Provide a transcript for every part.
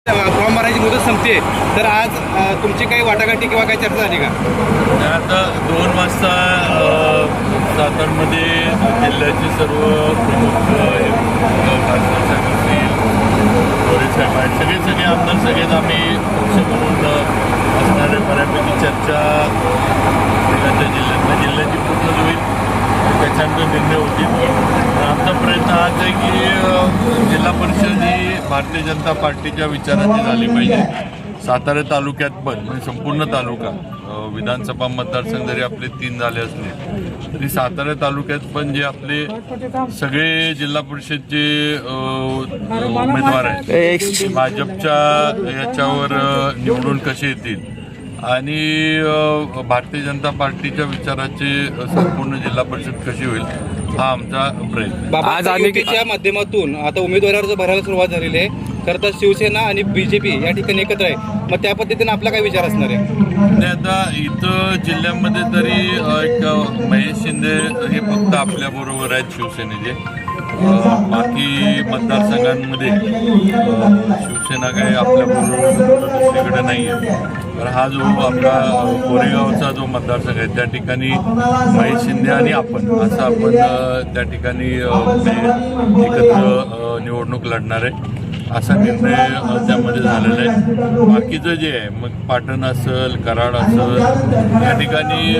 Form भरायची मुदत संपते, तर आज तुमची काही वाटाघाटी किंवा काही चर्चा झाली का? आता 2 वाजता सातारमध्ये जिल्ह्याचे सर्व प्रमुख खासदार साहेब असतील, गोरे साहेब आहेत, सगळे आमदार सगळेच आम्ही पक्ष म्हणून असणारे बऱ्यापैकी चर्चा जिल्ह्याची पूर्ण होईल, त्याच्यानंतर निर्णय होतील. आमचा प्रयत्न हाच आहे की जिल्हा परिषद ही भारतीय जनता पार्टीच्या विचारांची झाली पाहिजे. सातारा तालुक्यात पण म्हणजे संपूर्ण तालुका विधानसभा मतदारसंघ जरी आपले 3 झाले असले तरी सातारा तालुक्यात पण जे आपले सगळे जिल्हा परिषदचे उमेदवार आहेत भाजपच्या याच्यावर निवडून कसे येतील आणि भारतीय जनता पार्टीच्या विचाराचे संपूर्ण जिल्हा परिषद कशी होईल हा आमचा प्रयत्न. आज युतीच्या माध्यमातून आता उमेदवारांचं भरायला सुरुवात झालेली आहे. खरं तर शिवसेना आणि बीजेपी या ठिकाणी एकत्र आहे, मग त्या पद्धतीने आपला काय विचार असणार आहे? नाही, आता इथं जिल्ह्यामध्ये तरी एक महेश शिंदे हे फक्त आपल्याबरोबर आहेत शिवसेनेचे. बाकी मतदारसंघांमध्ये शिवसेना काही आपल्याबरोबर दुसरीकडे नाही आहे. तर हा जो आपला कोरेगावचा जो मतदारसंघ आहे त्या ठिकाणी महेश शिंदे आणि आपण त्या ठिकाणी एकत्र निवडणूक लढणार आहे असा निर्णय त्यामध्ये झालेला आहे. बाकीचं जे आहे मग पाटण असेल, कराड असेल या ठिकाणी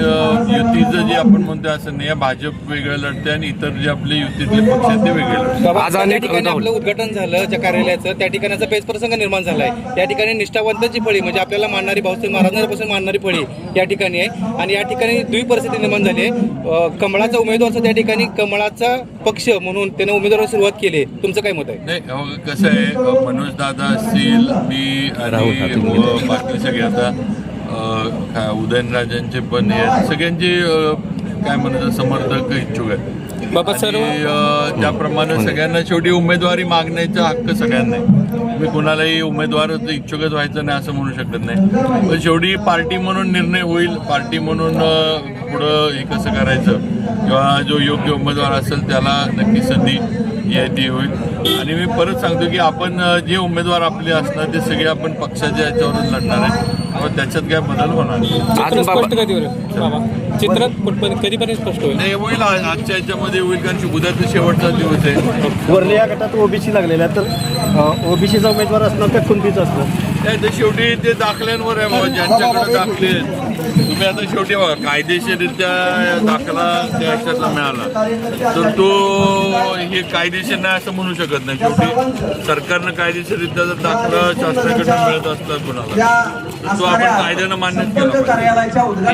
युतीचं जे आपण म्हणतो असं नाही, भाजप वेगळं लढते आणि इतर जे आपले युतीतले पक्ष आहेत ते वेगळे लढते. आज त्या ठिकाणी आपलं उद्घाटन झालं ज्या कार्यालयाचं, त्या ठिकाणाचा पेच प्रसंग निर्माण झालाय. त्या ठिकाणी निष्ठावंतांची फळी म्हणजे आपल्याला मानणारी भाऊसाहेब महाराजांपासून मानणारी फळी या ठिकाणी आहे आणि या ठिकाणी द्विपरिस्थिती निर्माण झाली आहे. कमळाचा उमेदवार त्या ठिकाणी कमळाचा पक्ष म्हणून त्याने उमेदवाराला सुरुवात केली. तुमचं काय मत आहे? नाही, कसं आहे, मनोज दादा असतील, मी आणि बाकी सगळे आता उदयनराजांचे पण सगळ्यांचे काय म्हणतात समर्थक इच्छुक आहेत. त्याप्रमाणे सगळ्यांना शेवटी उमेदवारी मागण्याचा हक्क सगळ्यांना आहे. मी कुणालाही उमेदवार इच्छुकच व्हायचं नाही असं म्हणू शकत नाही, पण शेवटी पार्टी म्हणून निर्णय होईल. पार्टी म्हणून पुढं हे कसं करायचं किंवा जो योग्य उमेदवार असेल त्याला नक्की संधी ती होईल. आणि मी परत सांगतो की आपण जे उमेदवार आपले असणार ते सगळे आपण पक्षाच्या याच्यावरून लढणार आहे, त्याच्यात काय बदल होणार चित्रात कधीपर्यंत स्पष्ट होईल? नाही, होईल आजच्या याच्यामध्ये होईल, कारण उद्याचा शेवटचा दिवस आहे. वरले या गटात ओबीसी लागलेला आहे, तर ओबीसीचा उमेदवार असणार का खुंटीचा असणार? नाही, शेवटी ते दाखल्यांवर आहे बाबा, ज्यांच्याकडे दाखले तुम्ही आता शेवटी बघा कायदेशीररित्या दाखला त्या ह्याच्यातला मिळाला तर तो हे कायदेशीर नाही असं म्हणू शकत नाही. शेवटी सरकारनं कायदेशीररित्या जर दाखला शासनाकडनं मिळत असला कुणाला तर तो आपण कायद्यानं मान्य केला पाहिजे.